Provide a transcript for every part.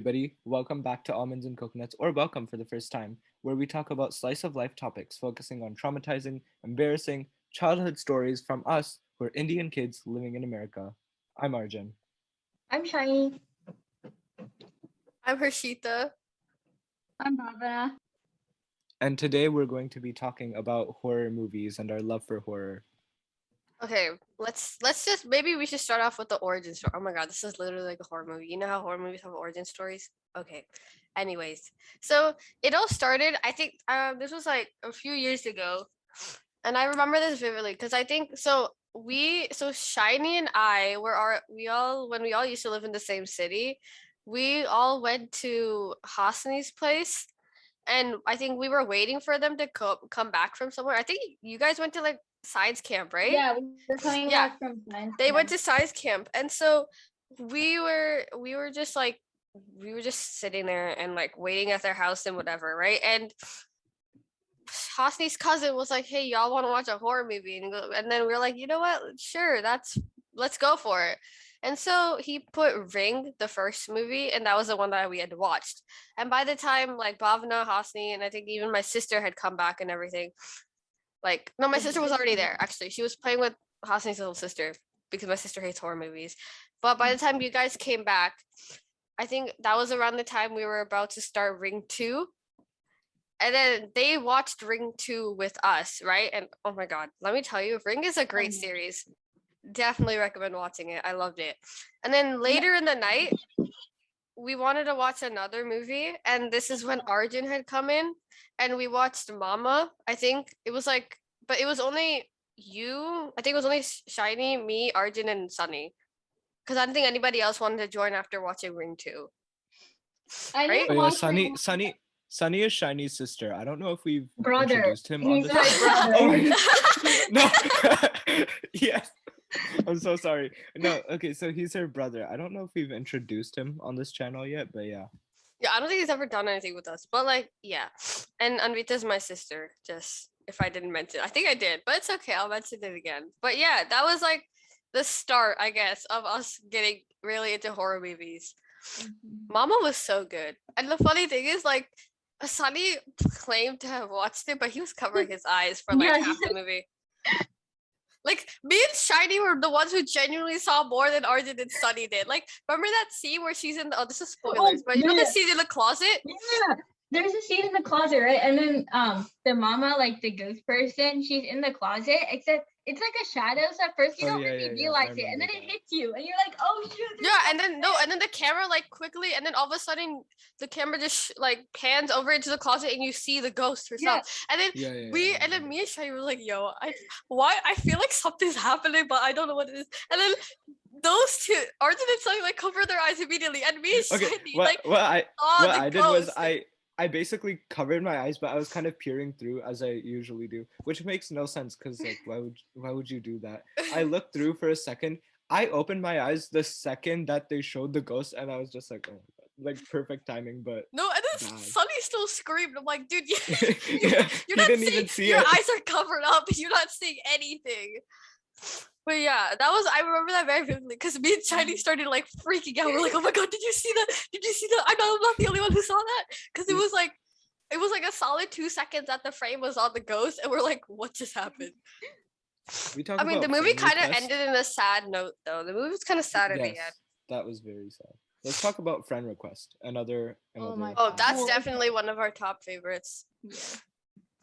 everybody. Welcome back to Almonds and Coconuts, or welcome for the first time, where we talk about slice of life topics focusing on traumatizing, embarrassing childhood stories from us who are Indian kids living in America. I'm Arjun. I'm Shiny. I'm Harshita. I'm Bhavana. And today we're going to be talking about horror movies and our love for horror. Okay, let's just maybe we should start off with the origin story. Oh my god, this is literally like a horror movie. You know how horror movies have origin stories? Okay. Anyways, so it all started. I think this was like a few years ago, and I remember this vividly because I think so. Shiny and I were our we all when we all used to live in the same city, we all went to Hasni's place, and I think we were waiting for them to come back from somewhere. I think you guys went to like science camp, right? Yeah, we're coming Yeah. back from science They went camp. to science camp, and so we were just like we were just sitting there and like waiting at their house and whatever, right? And Hasni's cousin was like, "Hey, y'all want to watch a horror movie?" And then we were like, "You know what? Sure, let's go for it." And so he put Ring, the first movie, and that was the one that we had watched. And by the time like Bhavna, Hasni, and I think even my sister had come back and everything, like no, my sister was already there. Actually, she was playing with Hasni's little sister because my sister hates horror movies. But by the time you guys came back, I think that was around the time we were about to start Ring 2. And then they watched Ring 2 with us, right? And oh my god, let me tell you, Ring is a great series. Definitely recommend watching it. I loved it. And then later in the night, we wanted to watch another movie, and this is when Arjun had come in, and we watched Mama. I think it was like, but it was only you. I think it was only Shiny, me, Arjun, and Sunny, because I don't think anybody else wanted to join after watching Ring 2. I Right? didn't Oh yeah, watch Sunny is Shiny's sister. I don't know if we've Brother. introduced him on He's this. my brother. Oh my no. Yes. I'm so sorry. No, okay, so he's her brother. I don't know if we've introduced him on this channel yet, but yeah. Yeah, I don't think he's ever done anything with us, but like, yeah. And Anvita's my sister, just if I didn't mention. I think I did, but it's okay. I'll mention it again. But yeah, that was like the start, I guess, of us getting really into horror movies. Mama was so good. And the funny thing is, like, Sunny claimed to have watched it, but he was covering his eyes for like Yeah, half the movie. Like, me and Shiny were the ones who genuinely saw more than Arjun and Sunny did. Like, remember that scene where she's in the, oh, this is spoilers, but you know the scene in the closet? Yeah, there's a scene in the closet, right? And then the mama, like the ghost person, she's in the closet, except it's like a shadow. So at first you don't really realize it, and then it hits you, and you're like, "Oh shoot!" Yeah, and then no, and then the camera like quickly, and then all of a sudden the camera just like pans over into the closet, and you see the ghost herself. And then and then me and Shai were like, "Yo, I feel like something's happening, but I don't know what it is." And then those two, Arjun and Sunny, like cover their eyes immediately, and me and Shai what I did was I basically covered my eyes, but I was kind of peering through as I usually do, which makes no sense because like why would you do that? I looked through for a second. I opened my eyes the second that they showed the ghost, and I was just like, oh my god, like perfect timing, but no, and then Sunny still screamed. I'm like, dude, you're not seeing, even see your it. eyes are covered up. You're not seeing anything. But yeah, I remember that very vividly because me and Shiny started like freaking out. We're like, oh my god, did you see that? Did you see that? I'm not the only one who saw that. Because it was like a solid 2 seconds that the frame was on the ghost, and we're like, what just happened? I mean, the movie kind of ended in a sad note, though. The movie was kind of sad at the end. That was very sad. Let's talk about Friend Request. Oh, that's definitely one of our top favorites. Yeah.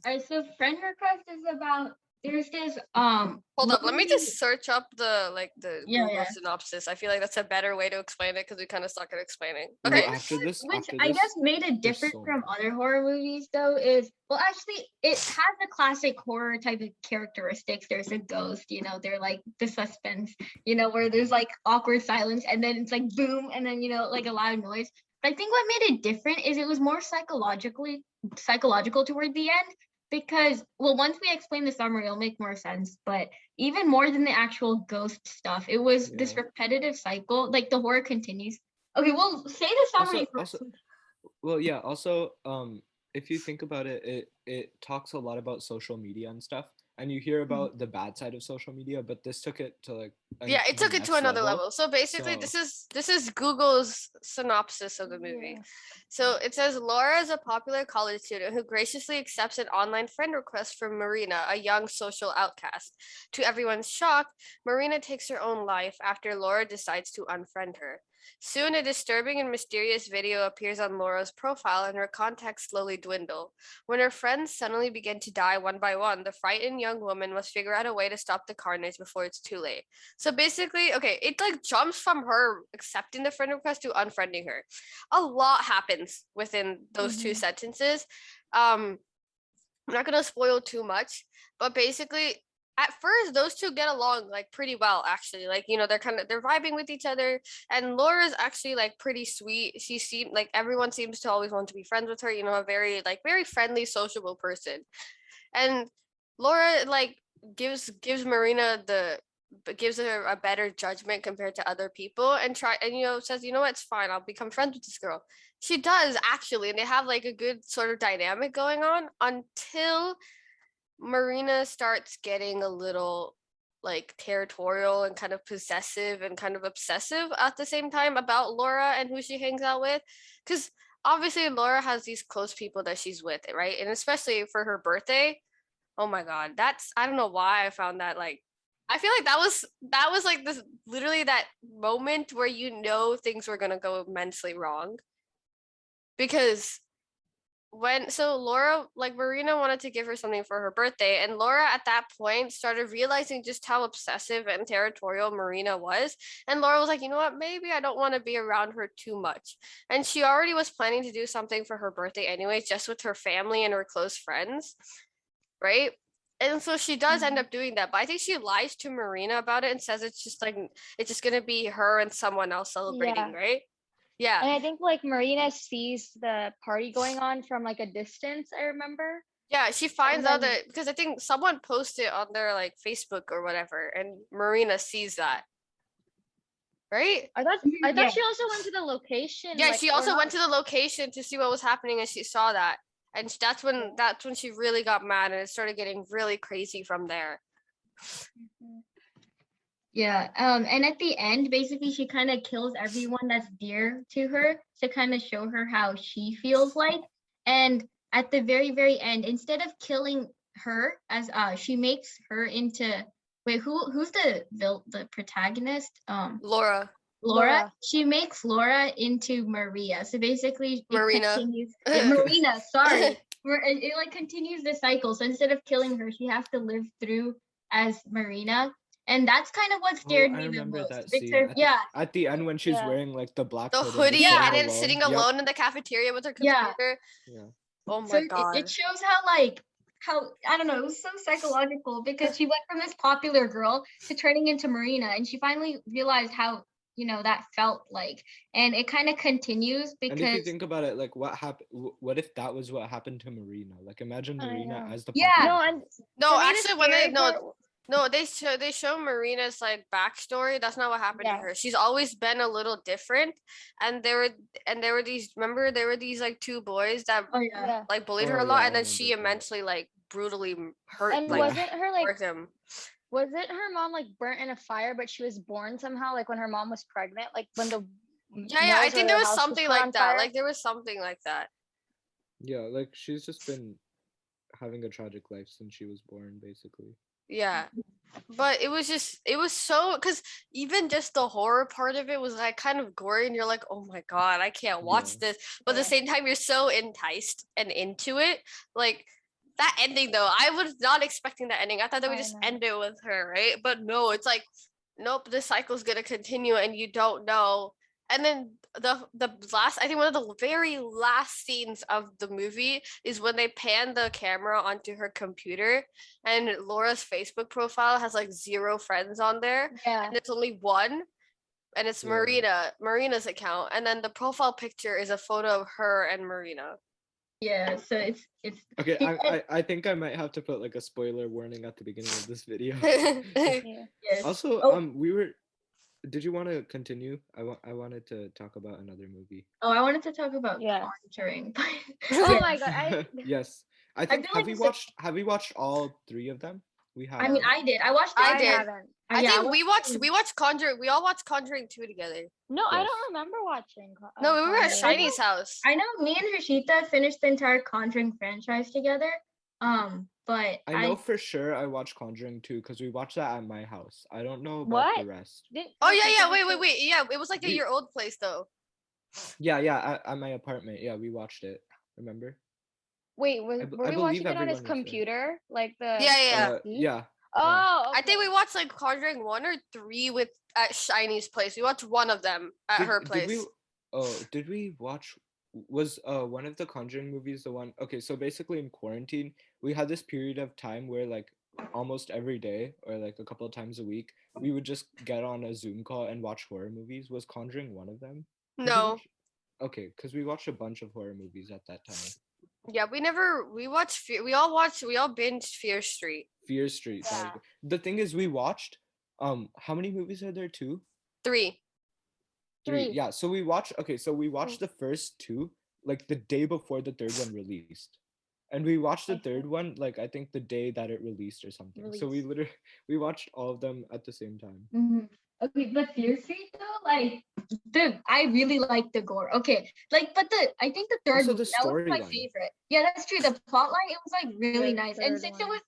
All right, so Friend Request is about there's this hold up, let me just search up the Google Yeah. synopsis. I feel like that's a better way to explain it because we kind of suck at explaining. Okay. Okay. Which I guess made it different from other horror movies though is, well, actually it has the classic horror type of characteristics. There's a ghost, you know, they're like the suspense, you know, where there's like awkward silence and then it's like boom and then, you know, like a loud noise. But I think what made it different is it was more psychological toward the end. Because, well, once we explain the summary, it'll make more sense. But even more than the actual ghost stuff, it was this repetitive cycle. Like the horror continues. Okay, well, say the summary first. Also, if you think about it, it talks a lot about social media and stuff. and you hear about the bad side of social media, but this took it to like it took it to another level. So basically, So- this is Google's synopsis of the movie. Yeah. So it says Laura is a popular college student who graciously accepts an online friend request from Marina, a young social outcast. To everyone's shock, Marina takes her own life after Laura decides to unfriend her. Soon, a disturbing and mysterious video appears on Laura's profile, and her contacts slowly dwindle. When her friends suddenly begin to die one by one, the frightened young woman must figure out a way to stop the carnage before it's too late. So basically, okay, it like jumps from her accepting the friend request to unfriending her. A lot happens within those two sentences. I'm not gonna spoil too much, but basically, at first those two get along like pretty well, actually. Like, you know, they're vibing with each other, and Laura's actually like pretty sweet. She seemed like everyone seems to always want to be friends with her, you know, a very friendly, sociable person. And Laura like gives Marina gives her a better judgment compared to other people, and says, you know what, it's fine, I'll become friends with this girl. She does, actually, and they have like a good sort of dynamic going on until Marina starts getting a little like territorial and kind of possessive and kind of obsessive at the same time about Laura and who she hangs out with. Because obviously Laura has these close people that she's with, right? And especially for her birthday. Oh my God. I don't know why I found that, like, I feel like that was like this, literally that moment where you know things were gonna go immensely wrong. Because Laura, like, Marina wanted to give her something for her birthday, and Laura at that point started realizing just how obsessive and territorial Marina was. And Laura was like, you know what, maybe I don't want to be around her too much. And she already was planning to do something for her birthday anyway, just with her family and her close friends, right? And so she does end up doing that, but I think she lies to Marina about it and says it's just gonna be her and someone else celebrating, right? Yeah. And I think like Marina sees the party going on from like a distance, I remember. Yeah, she finds out that because I think someone posted on their like Facebook or whatever, and Marina sees that. Right? I thought she also went to the location. Yeah, she also went to the location to see what was happening, and she saw that. And that's when she really got mad, and it started getting really crazy from there. Yeah, and at the end, basically, she kind of kills everyone that's dear to her to kind of show her how she feels like. And at the very, very end, instead of killing her, as she makes her into who's the protagonist? Laura. She makes Laura into Maria. So basically, Marina. Marina. Sorry, it like continues the cycle. So instead of killing her, she has to live through as Marina. And that's kind of what scared me the most. That scene. At the end when she's wearing like the black hoodie and then sitting alone in the cafeteria with her computer. Yeah. Oh my God. It shows how I don't know, it was so psychological because she went from this popular girl to turning into Marina, and she finally realized how, you know, that felt like. And it kind of continues because, and if you think about it, like what happened, what if that was what happened to Marina? Like imagine Marina as the they show Marina's like backstory. That's not what happened to her. She's always been a little different, and there were these like two boys that like bullied her a lot, and then she immensely like brutally hurt. And wasn't her like him? Wasn't her mom like burnt in a fire, but she was born somehow, like when her mom was pregnant, like when the I think there was something like that. Like there was something like that. Yeah, like she's just been having a tragic life since she was born, basically. Yeah, but it was so, because even just the horror part of it was like kind of gory, and you're like, oh my God, I can't watch this. But at the same time, you're so enticed and into it. Like that ending though, I was not expecting that ending. I thought they would just end it with her, right? But no, it's like, nope, the cycle's gonna continue, and you don't know. And then the last, I think one of the very last scenes of the movie is when they pan the camera onto her computer, and Laura's Facebook profile has like 0 friends on there. Yeah. And there's only one, and it's Marina's account. And then the profile picture is a photo of her and Marina. Yeah, so it's okay. I think I might have to put like a spoiler warning at the beginning of this video. Yes. Also, did you want to continue? I wanted to talk about another movie. Oh, I wanted to talk about Conjuring. Oh my God! Yes, I think have we watched all 3 of them? We have. I mean, I did. I watched it. I did. haven't. I think we watched Conjuring. We all watched Conjuring 2 together. No, I don't remember watching. No, we were at Conjuring. Shiny's house. I know me and Rashita finished the entire Conjuring franchise together. But I know for sure I watched Conjuring 2 because we watched that at my house. I don't know about What? the rest. Oh yeah. Wait. Yeah, it was like at your old place though. Yeah, at my apartment. Yeah, we watched it. Remember? Wait, were we watching it on his everyone was there. computer? Like the Yeah. Yeah. Oh, okay. I think we watched like Conjuring 1 or 3 at Shiny's place. We watched one of them at her place. Did we watch? Was one of the Conjuring movies the one? Okay, so basically in quarantine, we had this period of time where like almost every day or like a couple of times a week, we would just get on a Zoom call and watch horror movies. Was Conjuring one of them? No. Okay, because we watched a bunch of horror movies at that time. Yeah, we all binged Fear Street. Fear Street. Yeah. The thing is, we watched. How many movies are there? 2? 3. 3. Yeah. So we watched. Okay, so we watched the first 2 like the day before the third one released, and we watched the third one like I think the day that it released or something. So we watched all of them at the same time. Mm-hmm. Okay, but Fear Street though, like I really like the gore. Okay, like but I think the third one, that was my favorite. Yeah, that's true. The plot line, it was like really nice, and since it was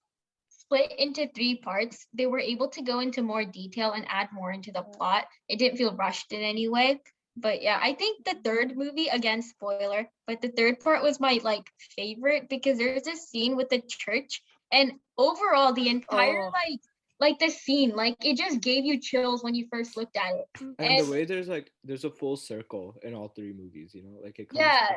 split into 3 parts, they were able to go into more detail and add more into the plot. It didn't feel rushed in any way. But yeah, I think the third movie, again, spoiler, but the third part was my like favorite because there's this scene with the church, and overall the entire like the scene, like it just gave you chills when you first looked at it. And the way there's a full circle in all 3 movies, you know, like it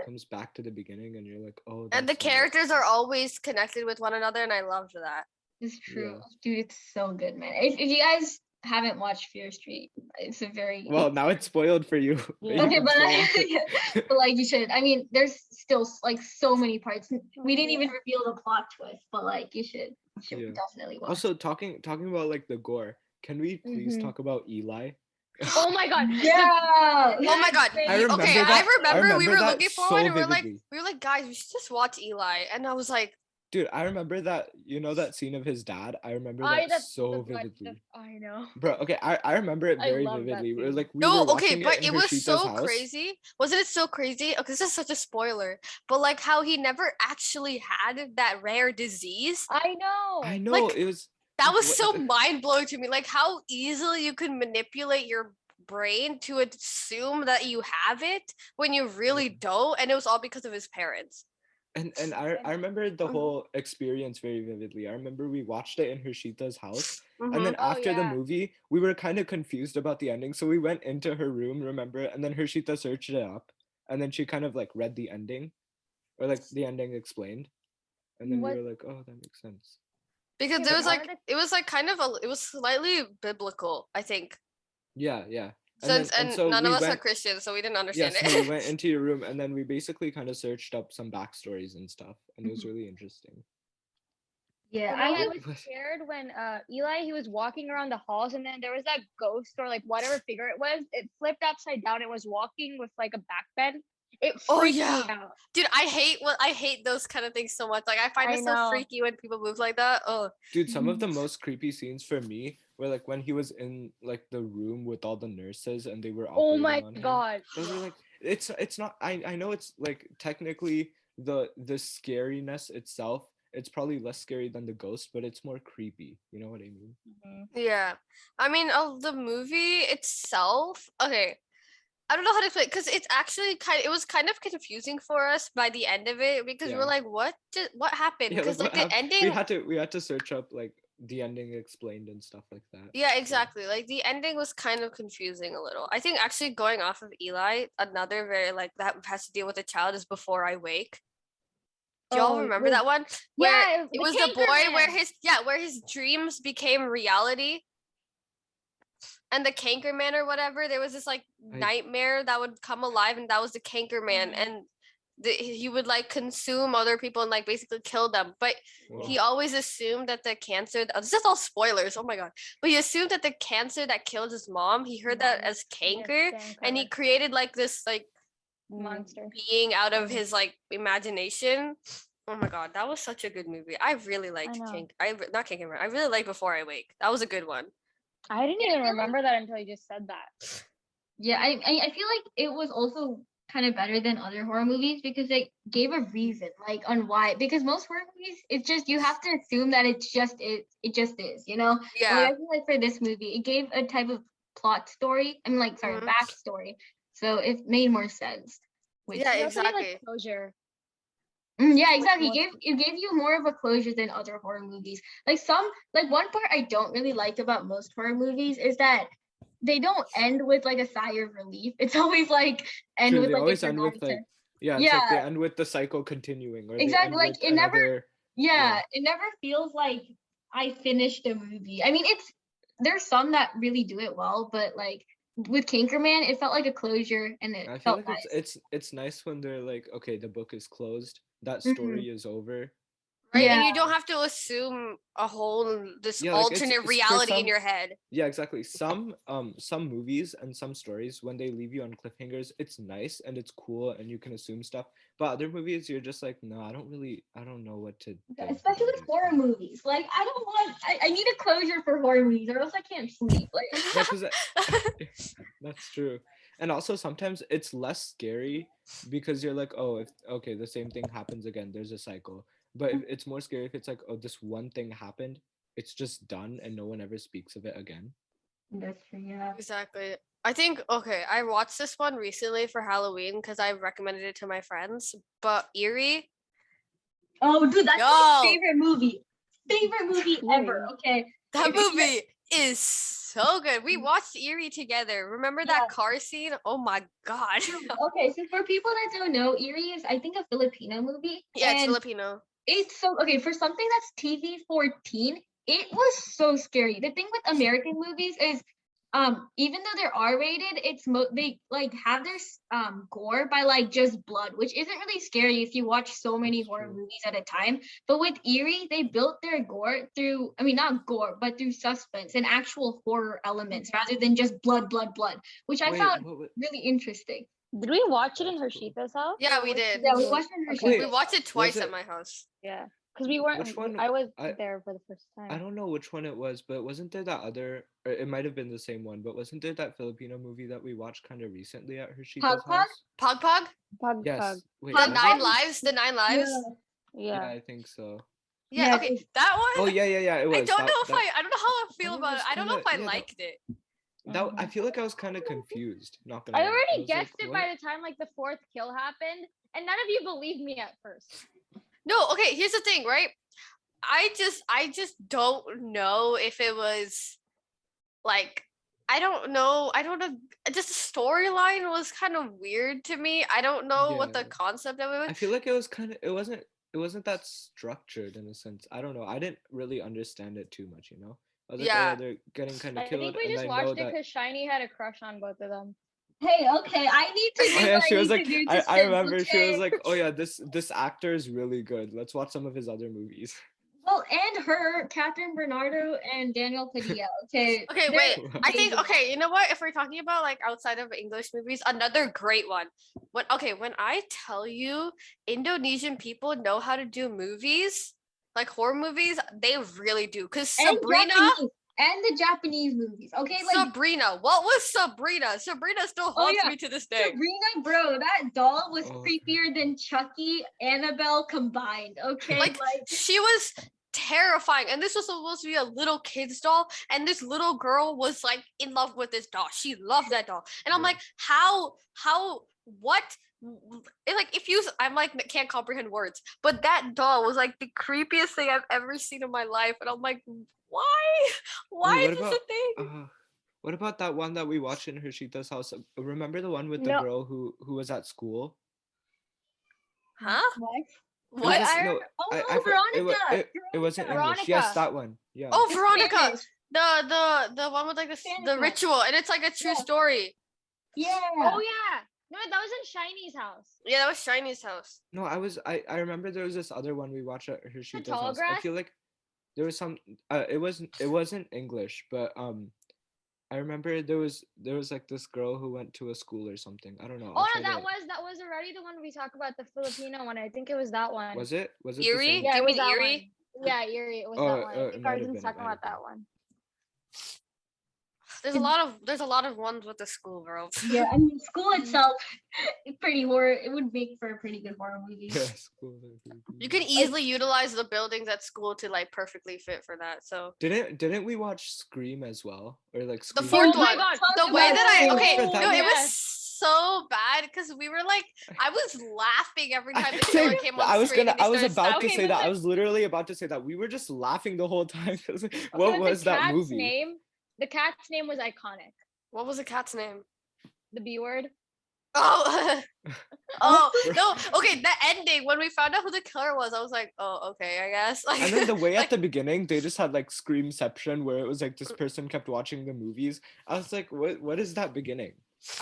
comes back to the beginning, and you're like, oh. And the characters are always connected with one another, and I loved that. It's true, dude. It's so good, man. If you guys haven't watched Fear Street, it's a very now it's spoiled for you. Okay, but like you should. I mean, there's still like so many parts. We didn't even reveal the plot twist, but like you should definitely watch. Also, talking about like the gore, can we please talk about Eli? Oh my god. Yeah. Oh my god. I remember we were looking forward and vividly. we were like, guys, we should just watch Eli. And I was like, dude, I remember that, you know, that scene of his dad. I remember that so vividly. I know. Bro, okay, I remember it very vividly. It was like it was so crazy. Wasn't it so crazy? Okay, this is such a spoiler. But like how he never actually had that rare disease. I know. Like, it was that was so mind-blowing to me. Like how easily you can manipulate your brain to assume that you have it when you really don't, and it was all because of his parents. And I remember the whole experience very vividly. I remember we watched it in Harshita's house. And then after the movie, we were kind of confused about the ending. So we went into her room, remember? And then Harshita searched it up. And then she kind of like read the ending. Or like the ending explained. And then we were like, oh, that makes sense. Because it was slightly biblical, I think. Yeah. So none of us are Christians, so we didn't understand it. So we went into your room, and then we basically kind of searched up some backstories and stuff, and it was really interesting. Yeah, I was scared when Eli, he was walking around the halls, and then there was that ghost or like whatever figure it was. It flipped upside down. It was walking with like a back bend. It freaked me out. Dude, I hate those kind of things so much. Like I find it so freaky when people move like that. Oh, dude, some of the most creepy scenes for me were like when he was in like the room with all the nurses and they were operating on him. God. Those were like it's not. I know it's like technically the scariness itself. It's probably less scary than the ghost, but it's more creepy. You know what I mean? Yeah, I mean, the movie itself. Okay. I don't know how to explain it because it's actually it was kind of confusing for us by the end of it because we're like, what happened? Because like the ending, we had to search up like the ending explained and stuff like that. Yeah, exactly. Like the ending was kind of confusing a little. I think actually going off of Eli, another very like that has to deal with a child is Before I Wake. Do y'all remember that one? Where it was the boy where his dreams became reality. And the Canker Man or whatever, there was this like nightmare that would come alive, and that was the Canker Man, and he would like consume other people and like basically kill them. But he always assumed that the cancer. This is all spoilers. Oh my god! But he assumed that the cancer that killed his mom, he heard that as canker, and he created like this like monster being out of his like imagination. Oh my god, that was such a good movie. I really liked not King Cameron. I really liked Before I Wake. That was a good one. I didn't even remember that until you just said that. Yeah, I feel like it was also kind of better than other horror movies because it gave a reason, like on why. Because most horror movies, it's just you have to assume that it just is, you know. Yeah. Like I feel like for this movie, it gave a type of plot story. I mean, like sorry, backstory. So it made more sense. Yeah, exactly. Like closure. Yeah, exactly. It gave you more of a closure than other horror movies. Like one part I don't really like about most horror movies is that they don't end with like a sigh of relief. It's always like end with like a dramatic turn. It's like they end with the cycle continuing, or exactly. Like it never. It never feels like I finished a movie. I mean, there's some that really do it well, but like with Kinkerman, it felt like a closure, and I feel like nice. It's nice when they're like, okay, the book is closed, that story is over. Right, and you don't have to assume a whole alternate it's reality in your head. Yeah, exactly. Some movies and some stories, when they leave you on cliffhangers, it's nice and it's cool and you can assume stuff. But other movies, you're just like, no, I don't know what to do. Especially with horror movies. Like I need a closure for horror movies, or else I can't sleep. Like that's true. And also sometimes it's less scary because you're like, oh, the same thing happens again. There's a cycle. But it's more scary if it's like, oh, this one thing happened, it's just done and no one ever speaks of it again. That's true, yeah. Exactly. I think, I watched this one recently for Halloween because I recommended it to my friends, but Eerie. Oh, dude, that's my favorite movie. Favorite movie ever, okay? That movie is so good. We watched Eerie together. Remember that car scene? Oh my god. Okay, so for people that don't know, Eerie is, I think, a Filipino movie. Yeah, it's Filipino. It's so for something that's TV-14, it was so scary. The thing with American movies is even though they're R-rated, it's they like have their gore by like just blood, which isn't really scary if you watch so many horror movies at a time. But with Eerie, they built their gore through, I mean, not gore, but through suspense and actual horror elements rather than just blood, which I found really interesting. Did we watch it in Hershita's house? Yeah, we did. Yeah, we watched it in Hershita. We watched it twice at my house. Yeah, because we weren't. I was there for the first time. I don't know which one it was, but wasn't there that other? Or it might have been the same one, but wasn't there that Filipino movie that we watched kind of recently at Hershita's house? Pog? Yes. Wait, The 9 Lives. The 9 Lives. Yeah, I think so. Yeah. Okay, that one. Oh yeah. It was. I don't know how I feel about it. I don't know if I liked it. That I feel like I was kind of confused. Not gonna. I already guessed it by the time like the fourth kill happened, and none of you believed me at first. No, okay. Here's the thing, right? I just don't know if it was like I don't know. Just the storyline was kind of weird to me. I don't know what the concept of it was. I feel like it was kind of. It wasn't that structured in a sense. I don't know. I didn't really understand it too much. I was like, oh, they're getting kind of killed. I think we just watched it because Shiny had a crush on both of them. Hey, okay, I need to do. Oh yeah, she was like, I remember she was like, oh yeah, this actor is really good. Let's watch some of his other movies. Well, and her, Catherine Bernardo and Daniel Padilla. Okay. Okay, wait. I think you know what? If we're talking about like outside of English movies, another great one. When I tell you Indonesian people know how to do movies, like horror movies, they really do. Because Sabrina and the Japanese movies. Okay, like Sabrina. What was Sabrina? Sabrina still haunts me to this day. Sabrina, bro, that doll was creepier than Chucky, Annabelle combined. Okay, like she was terrifying, and this was supposed to be a little kid's doll, and this little girl was like in love with this doll. She loved that doll, and I'm like, what? Like I'm like can't comprehend words, but that doll was like the creepiest thing I've ever seen in my life, and I'm like, why is this a thing? What about that one that we watched in Hershita's house? Remember the one with the girl who was at school? Huh? What? Veronica. It wasn't Veronica. English. Yes, that one. Yeah. Oh, Veronica. The one with like the ritual, and it's like a true story. Yeah. Oh yeah. No, that was in Shiny's house. Yeah, that was Shiny's house. No, I remember there was this other one we watched at Hershita's house. I feel like there was some. It wasn't English, but I remember there was like this girl who went to a school or something. I don't know. Oh no, that was already the one we talked about, the Filipino one. I think it was that one. Was it? Was it Eerie? the same? Yeah, Do you it was mean that Eerie? one. Yeah, Eerie. It was Oh, that one. I it think might have Arjun's been, talking it might about have that one. There's a lot of ones with the school, bro. Yeah, I mean, school itself, it's pretty horror. It would make for a pretty good horror movie. Yeah, school. You can easily utilize the buildings at school to like perfectly fit for that. So Didn't we watch Scream as well, or like the Scream? fourth Oh my one, God, the talk way about that it. okay, Oh, no, it was yes. so bad because we were like, I was laughing every time the Same. killer came on I was screen. gonna. And I they was started about to stabbing say people. that. I was literally about to say that. We were just laughing the whole time. What Okay, was that cat's movie? name? The cat's name was iconic. What was the cat's name? The B word. Oh, oh no. Okay, the ending when we found out who the killer was, I was like, oh, okay, I guess. Like, And then the way like, at the beginning they just had like Screamception, where it was like this person kept watching the movies. I was like, what is that beginning?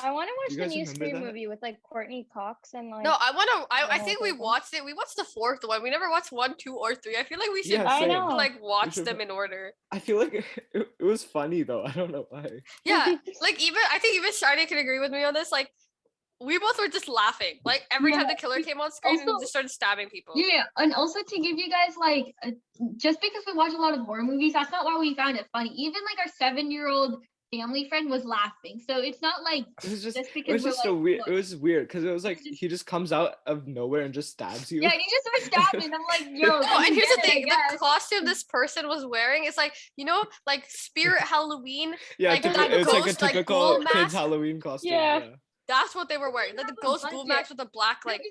I want to You watch the guys new remember Scream that? movie with like Courtney Cox and like. no, I want to. I know think what we they're called. watched it. We watched the fourth one. We never watched 1, 2, or 3. I feel like we should Yeah, I same. know. like watch should- them in order. I feel like it was funny though. I don't know why. Yeah, like even I think even Shadi can agree with me on this. Like we both were just laughing. Like every time the killer came on screen and Also- just started stabbing people. Yeah, and also to give you guys like, just because we watch a lot of horror movies, that's not why we found it funny. Even like our 7-year-old family friend was laughing, so it's not like It was just because it was we're just so like, weird. "Look." It was weird because it was like he just comes out of nowhere and just stabs you. Yeah, and he just starts stabbing. I'm like, yo. No, and here's the get it, I thing: the guess. costume this person was wearing is like, you know, like Spirit Halloween. Yeah, like, typi- that it's like a ghost, like, typical ghoul kids mask. Halloween costume. Yeah. Yeah. That's what they were wearing, like the They have a ghost ghoul budget. mask with the black like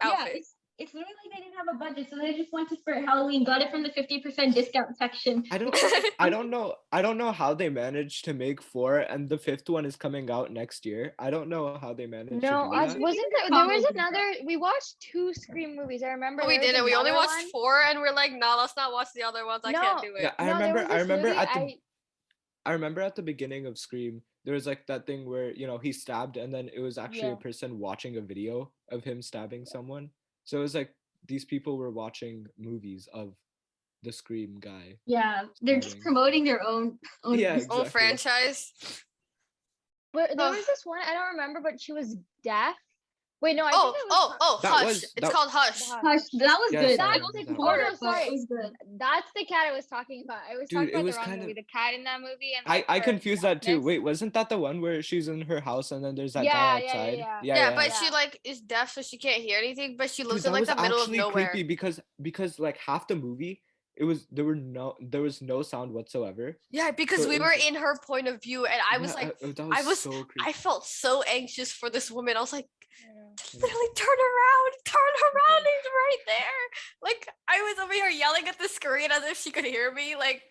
Yeah, outfit. it's literally they didn't have a budget, so they just went to Spirit Halloween, got it from the 50% discount section. I don't know how they managed to make 4, and the 5th one is coming out next year. I don't know how they managed No, to do us that. wasn't there was another. We watched 2 Scream movies. I remember. But we there was didn't. We only another watched one. 4, and we're like, no, let's not watch the other ones. I can't do it. Yeah, I No, there remember. was I this remember movie, at the. I remember at the beginning of Scream, there was like that thing where he stabbed, and then it was actually Yeah. a person watching a video of him stabbing someone. So it was like these people were watching movies of the Scream guy. Yeah, they're just Stabbing. promoting their own. Yeah, business. Own exactly. franchise. But there Ugh. was this one I don't remember, but she was deaf. Wait, no, I Oh, think it was. That Hush. was- It's that- called Hush. Hush, that was Yeah, good. sorry, I don't think that horror, was- but sorry. it was good. That's the cat I was talking about. I was Dude, talking it about was the wrong kind movie. of- The cat in that movie. And I like, her confused that too. deafness. Wait, wasn't that the one where she's in her house and then there's that Yeah, guy yeah, outside? yeah. Yeah, but Yeah. she like is deaf, so she can't hear anything. But she lives Dude, in that like was the middle of actually nowhere. creepy because like half the movie there was no sound whatsoever. Yeah, because So we it were was- in her point of view, and I was Yeah, like, that I was- so creepy. I felt so anxious for this woman. I was like, Yeah. literally turn around, he's right there. Like I was over here yelling at the screen as if she could hear me. Like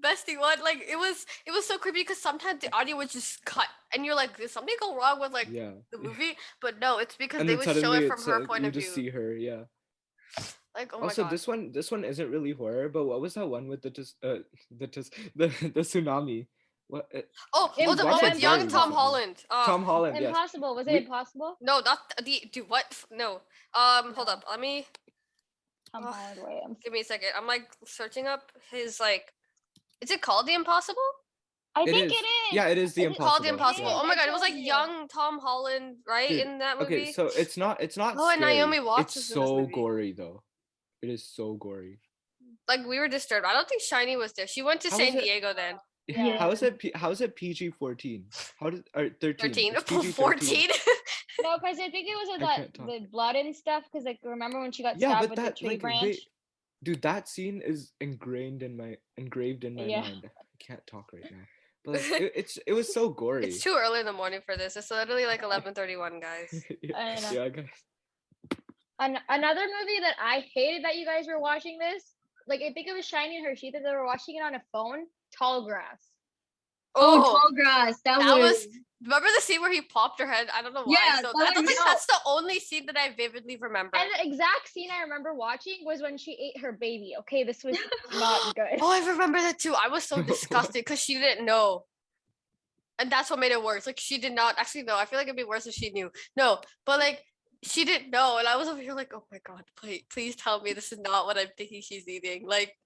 bestie one, like it was so creepy because sometimes the audio would just cut, and you're like, did something go wrong with like Yeah. the movie? But no, it's because And they then would show suddenly it from her point you of just view. see her, yeah. Like oh Also, my god. this one isn't really horror, but what was that one with the tsunami? What? Oh, It the was one very with young recently. Tom Holland. Tom Holland, yes. Impossible. Was it We- Impossible? No, not the do what? No. Hold up. Let me Tom Ugh. Holland. Wait, give me a second. I'm like searching up his like. Is it called The Impossible? I It think is. it is. Yeah, it is The Is it Impossible. Called The Impossible. yeah. Oh my I god, it was like told you. young Tom Holland, right, Dude, in that movie. Okay, so it's not Oh, and scary. Naomi Watts It's is in this so movie. gory though. It is so gory. Like we were disturbed. I don't think Shiny was there. She went to How San was it- Diego then. Yeah. How is it PG-14? How did or 13? 13. It's PG-13. 14. No, because I think it was with I that can't talk. the blood and stuff. Because like remember when she got Yeah, stabbed but with the that tree like branch? dude, that scene is engraved in my Yeah. mind. I can't talk right now. But like, it was so gory. It's too early in the morning for this. It's literally like 11:31, guys. I know. yeah, guys. Another movie that I hated that you guys were watching this. Like I think it was Shiny and Hershita. They were watching it on a phone. Tall Grass. Oh, tall grass. That was. Remember the scene where he popped her head? I don't know why. Yeah, So that I don't was- think that's the only scene that I vividly remember. And the exact scene I remember watching was when she ate her baby. Okay, this was not good. Oh, I remember that too. I was so disgusted because she didn't know. And that's what made it worse. Like she did not actually know. I feel like it'd be worse if she knew. No, but like she didn't know. And I was over here like, oh my god, please tell me this is not what I'm thinking she's eating. Like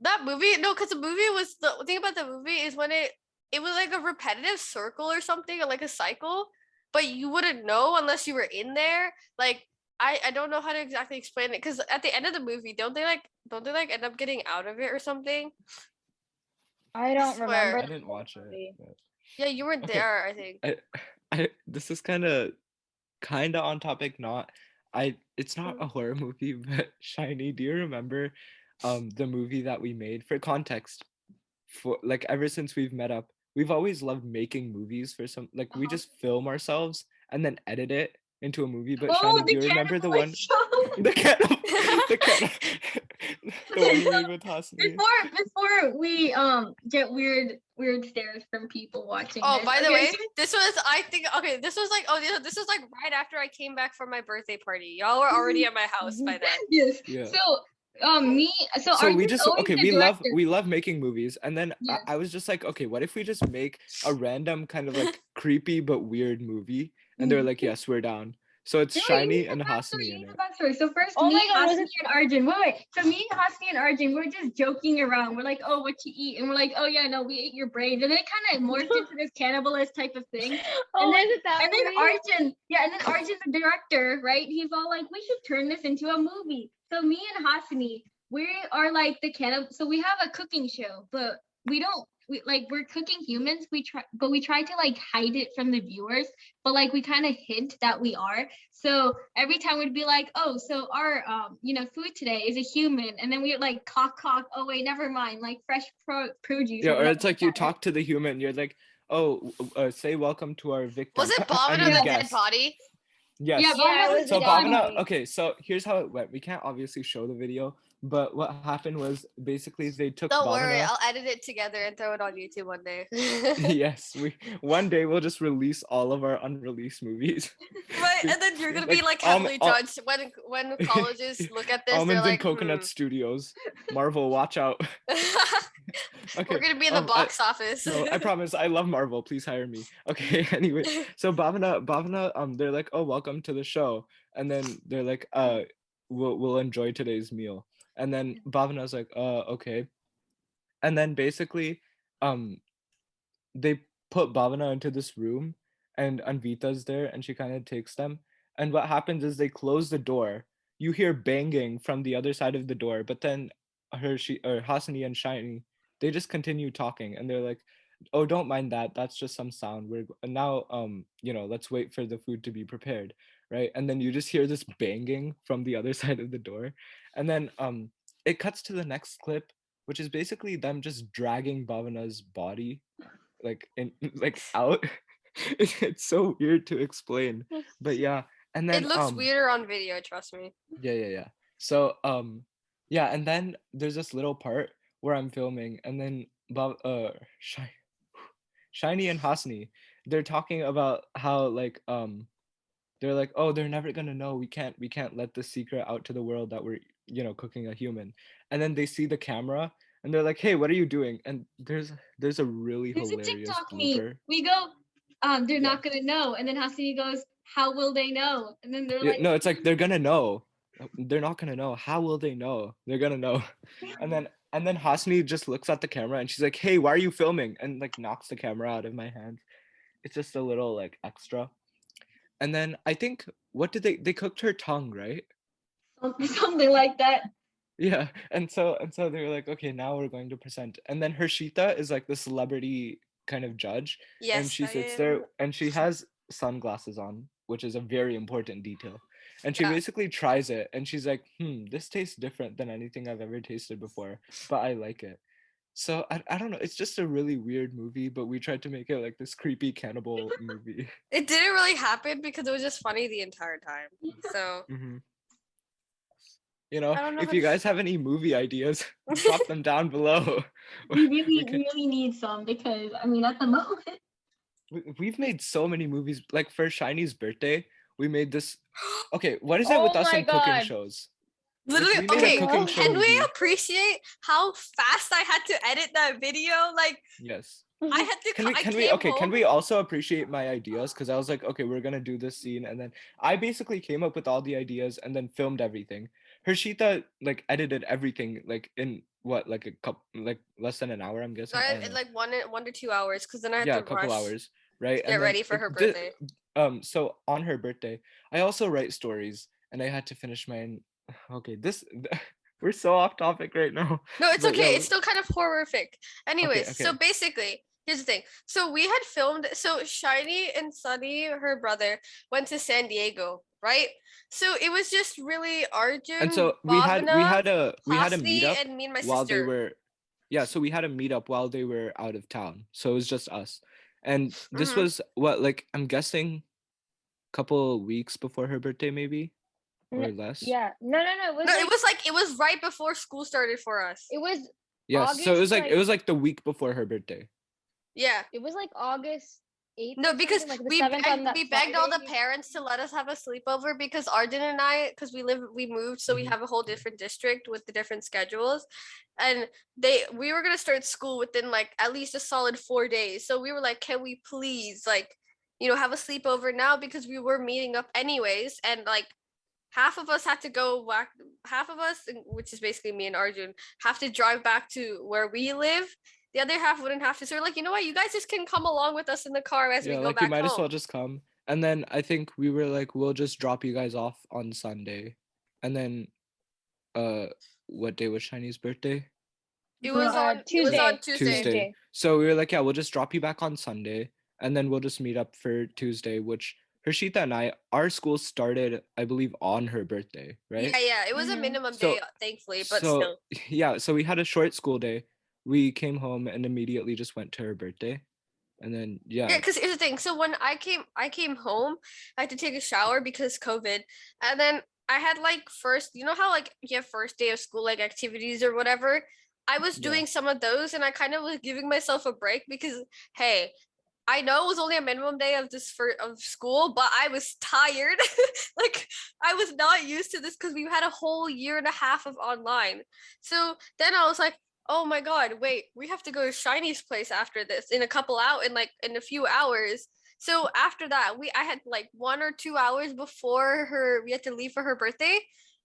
that movie, no, because the movie was the thing about the movie is when it it was like a repetitive circle or something, or like a cycle, but you wouldn't know unless you were in there. Like I don't know how to exactly explain it, because at the end of the movie, don't they end up getting out of it or something? I don't remember. I didn't watch it. But... Yeah, you were there, I think. This is kind of on topic. It's not a horror movie, but Shiny, do you remember the movie that we made? For context, for like ever since we've met up, we've always loved making movies for some, like we just film ourselves and then edit it into a movie. But Shiny, do you remember the one the one you made with Hasni? Before we get weird stares from people watching. Oh, this. by the way, this was this was like right after I came back from my birthday party. Y'all were already at my house by then. Yes. Yeah. So we love making movies, and then I was just like, okay, what if we just make a random kind of like creepy but weird movie? And they're like, yes, we're down. So it's Shiny and Hasni in it. So first, Hasni and Arjun. Wait. So me, Hasni, and Arjun, we're just joking around. We're like, oh, what you eat? And we're like, oh yeah, no, we ate your brains. And then it kind of morphed into this cannibalist type of thing. And then Arjun, the director, right? He's all like, we should turn this into a movie. So me and Hasni, we are like the cannibal. So we have a cooking show, but we're cooking humans. We try to like hide it from the viewers, but like we kind of hint that we are. So every time we'd be like, oh, so our food today is a human, and then we would like cock. Oh wait, never mind. Like fresh produce. Yeah, or it's like you talk to the human. You're like, oh, say welcome to our victim. Was it Bhavana's dead body? Yes. Yeah, so Bhavana. Okay, so here's how it went. We can't obviously show the video, but what happened was basically they took. Don't Bhavana, worry, I'll edit it together and throw it on YouTube one day. Yes, one day we'll just release all of our unreleased movies. Right, and then you're gonna be like heavily judged when colleges look at this. Almonds they're and Coconut Studios, Marvel, watch out. Okay, we're gonna be in the box office. No, I promise. I love Marvel. Please hire me. Okay. Anyway, so Bhavana, they're like, oh, welcome to the show, and then they're like, we'll enjoy today's meal, and then Bhavana's like, okay, and then basically, they put Bhavana into this room, and Anvita's there, and she kind of takes them, and what happens is they close the door. You hear banging from the other side of the door, but then Hasni and Shiny, they just continue talking, and they're like, oh, don't mind that, that's just some sound, we're now let's wait for the food to be prepared, right? And then you just hear this banging from the other side of the door, and then it cuts to the next clip, which is basically them just dragging Bhavana's body out. It's so weird to explain, but yeah. And then it looks weirder on video, trust me. Yeah. So and then there's this little part where I'm filming, and then Shiny and Hasni, they're talking about how they're like, oh, they're never gonna know. We can't let the secret out to the world that we're cooking a human. And then they see the camera, and they're like, hey, what are you doing? And there's a really hilarious TikTok blooper. We go, they're not gonna know, and then Hasni goes, how will they know? And then they're like, no, it's like, they're gonna know. They're not gonna know. How will they know? They're gonna know. And then Hasni just looks at the camera, and she's like, hey, why are you filming? And like knocks the camera out of my hand. It's just a little like extra. And then I think, what did they cooked her tongue, right? Something like that. Yeah. And so they were like, okay, now we're going to present. And then Hershita is like the celebrity kind of judge. Yes. And she sits there, and she has sunglasses on, which is a very important detail. And she basically tries it, and she's like, this tastes different than anything I've ever tasted before, but I like it. So I don't know, it's just a really weird movie, but we tried to make it like this creepy cannibal movie. It didn't really happen because it was just funny the entire time. So if you guys have any movie ideas, drop them down below. We really need some, because I mean, at the moment we've made so many movies. Like for Shiny's birthday, we made this. Okay, what is it with us and cooking shows? Literally, okay, can we appreciate how fast I had to edit that video? Like, yes. I had to. Can we also appreciate my ideas? Because I was like, okay, we're gonna do this scene, and then I basically came up with all the ideas and then filmed everything. Hershita like edited everything like in what, like a couple, like less than an hour, I'm guessing. In like 1 to 2 hours, because then I had Yeah, to a couple rush hours, right? to get And then ready for her birthday. so on her birthday, I also write stories, and I had to finish mine. Okay, this we're so off topic right now. No, it's But okay. yeah, It's still kind of horrific. Anyways, okay. so basically, here's the thing. So we had filmed. So Shiny and Sunny, her brother, went to San Diego, right? So it was just really Arjun, And so we had a Hasni, meetup and me and my while they sister. were, yeah. So we had a meetup while they were out of town. So it was just us, and this was what, like, I'm guessing, couple weeks before her birthday, maybe, or less. Yeah. No. It was right before school started for us. It was Yes. August, So it was like the week before her birthday. Yeah. It was like August 8th. No, because like we begged all the parents to let us have a sleepover, because Arjun and I, because we moved, so we have a whole different district with the different schedules, and we were gonna start school within like at least a solid 4 days. So we were like, can we please like, have a sleepover now, because we were meeting up anyways, and like half of us had to go back, half of us, which is basically me and Arjun, have to drive back to where we live. The other half wouldn't have to. So we're like, you know what? You guys just can come along with us in the car as we go back you might home. as well just come. And then I think we were like, we'll just drop you guys off on Sunday. And then, what day was Shiny's birthday? It was on Tuesday. It was on Tuesday. So we were like, yeah, we'll just drop you back on Sunday, and then we'll just meet up for Tuesday, which Hershita and I, our school started, I believe, on her birthday, right? Yeah. It was a minimum day, thankfully, but still. Yeah, so we had a short school day. We came home and immediately just went to her birthday. And then yeah, because here's the thing. So when I came home, I had to take a shower because COVID, and then I had like first, you know how like you have first day of school like activities or whatever. I was doing some of those, and I kind of was giving myself a break because, hey, I know it was only a minimum day of of school, but I was tired. Like I was not used to this because we had a whole year and a half of online. So then I was like, oh my god, wait, we have to go to Shiny's place after this in a few hours. So after that, I had like 1 or 2 hours before we had to leave for her birthday.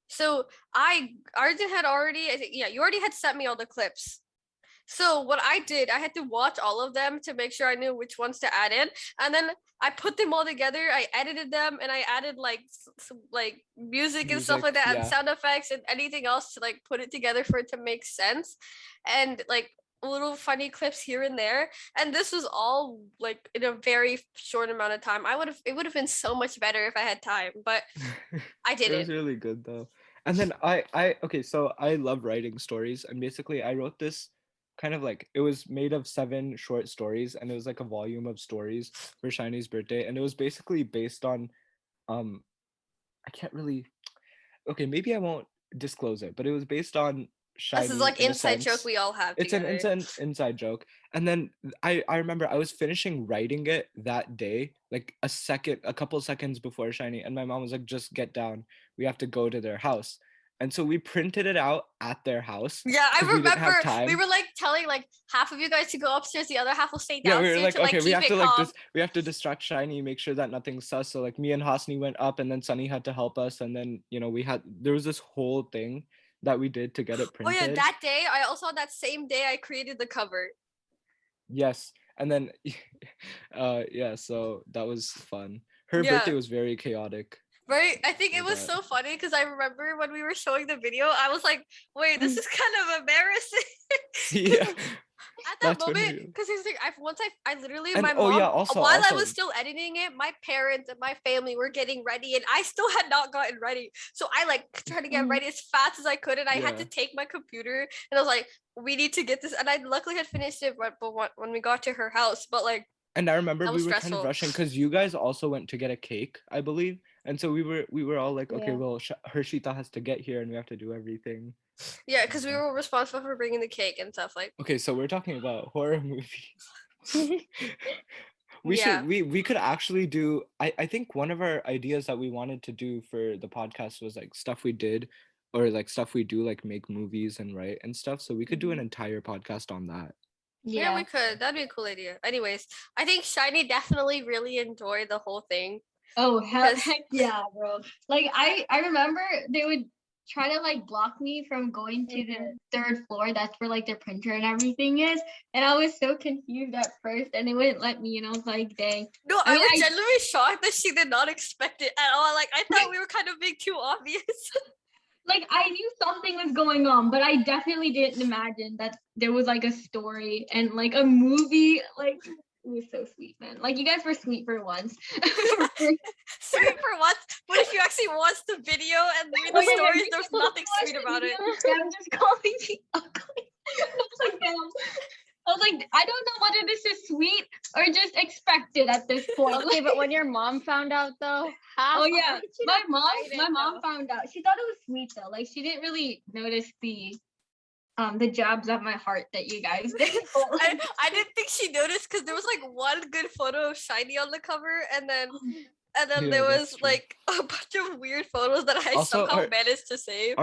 So Arjun had already, I think, yeah, you already had sent me all the clips. So what I did, I had to watch all of them to make sure I knew which ones to add in, and then I put them all together. I edited them, and I added like some like music and stuff like that, and sound effects and anything else to like put it together for it to make sense, and like little funny clips here and there. And this was all like in a very short amount of time. It would have been so much better if I had time, but I didn't. It was really good though. And then okay, so I love writing stories, and basically I wrote this kind of like, it was made of 7 short stories, and it was like a volume of stories for Shiny's birthday, and it was basically based on I can't really, okay, maybe I won't disclose it, but it was based on Shiny. This is like inside joke we all have together. It's an inside joke. And then I remember I was finishing writing it that day, like a couple seconds before Shiny, and my mom was like, just get down, we have to go to their house. And so we printed it out at their house. Yeah, I remember we were like telling like half of you guys to go upstairs, the other half will stay downstairs. Yeah, we were like, okay, we have to like we have to distract Shiny, make sure that nothing's sus. So like me and Hasni went up, and then Sunny had to help us, and then there was this whole thing that we did to get it printed. Oh yeah, that day on that same day I created the cover. Yes, and then yeah, so that was fun. Her birthday was very chaotic. Right? I think it was so funny because I remember when we were showing the video, I was like, wait, this is kind of embarrassing. Yeah. At that moment, because I literally, my mom, while I was still editing it, my parents and my family were getting ready, and I still had not gotten ready. So I like tried to get ready as fast as I could, and I had to take my computer, and I was like, we need to get this. And I luckily had finished it when we got to her house, but like. And I remember we were kind of rushing because you guys also went to get a cake, I believe. And so we were all like, okay, well, Hershita has to get here, and we have to do everything. Yeah, because we were responsible for bringing the cake and stuff like. Okay, so we're talking about horror movies. We could actually do. I think one of our ideas that we wanted to do for the podcast was like stuff we did, or like stuff we do, like make movies and write and stuff. So we could do an entire podcast on that. Yeah, we could. That'd be a cool idea. Anyways, I think Shiny definitely really enjoyed the whole thing. Oh heck yeah, bro! Like I remember they would try to like block me from going to the third floor. That's where like the printer and everything is. And I was so confused at first, and they wouldn't let me. And I was like, dang. No, I was genuinely shocked that she did not expect it at all. Like, I thought we were kind of being too obvious. Like, I knew something was going on, but I definitely didn't imagine that there was like a story and like a movie. Like, it was so sweet, man. Like, you guys were sweet for once. Sweet for once? What if you actually watched the video and read the stories? There's nothing sweet about it. I'm just calling me ugly. I was like, I don't know whether this is sweet or just expected at this point. Okay, but when your mom found out though, oh yeah, my mom found out. She thought it was sweet though. Like, she didn't really notice the jabs at my heart that you guys did. I didn't think she noticed because there was like one good photo of Shiny on the cover, and then there was like a bunch of weird photos that I somehow managed to save.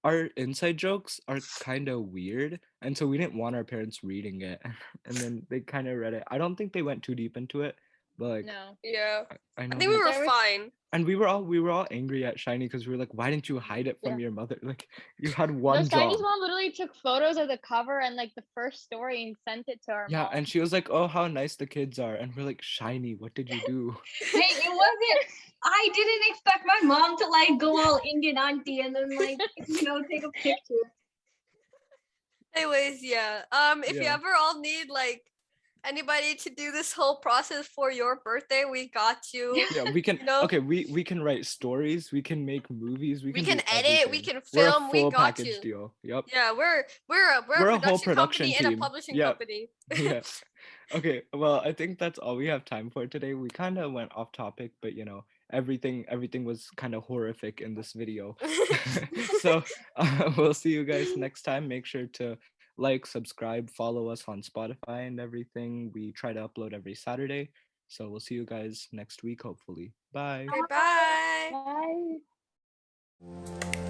Our inside jokes are kind of weird, and so we didn't want our parents reading it, and then they kind of read it. I don't think they went too deep into it, but like, no, yeah, I think we were fine. And we were all angry at Shiny because we were like, why didn't you hide it from your mother? Like, you had one job. Shiny's mom literally took photos of the cover and like the first story and sent it to our mom. And she was like, oh, how nice the kids are. And we're like, Shiny, what did you do? Hey, it wasn't. I didn't expect my mom to like go all Indian auntie and then like, take a picture. Anyways, yeah. If you ever all need like anybody to do this whole process for your birthday, we got you. Yeah, we can. Okay, we can write stories. We can make movies. We can edit. Everything. We can film. We're a full we got package you. Deal. Yep. Yeah, we're a whole production company team. and a publishing company. Yeah. Okay. Well, I think that's all we have time for today. We kind of went off topic, but everything was kind of horrific in this video. So we'll see you guys next time. Make sure to like, subscribe, follow us on Spotify and everything. We try to upload every Saturday. So we'll see you guys next week, hopefully. Bye. Bye. Bye.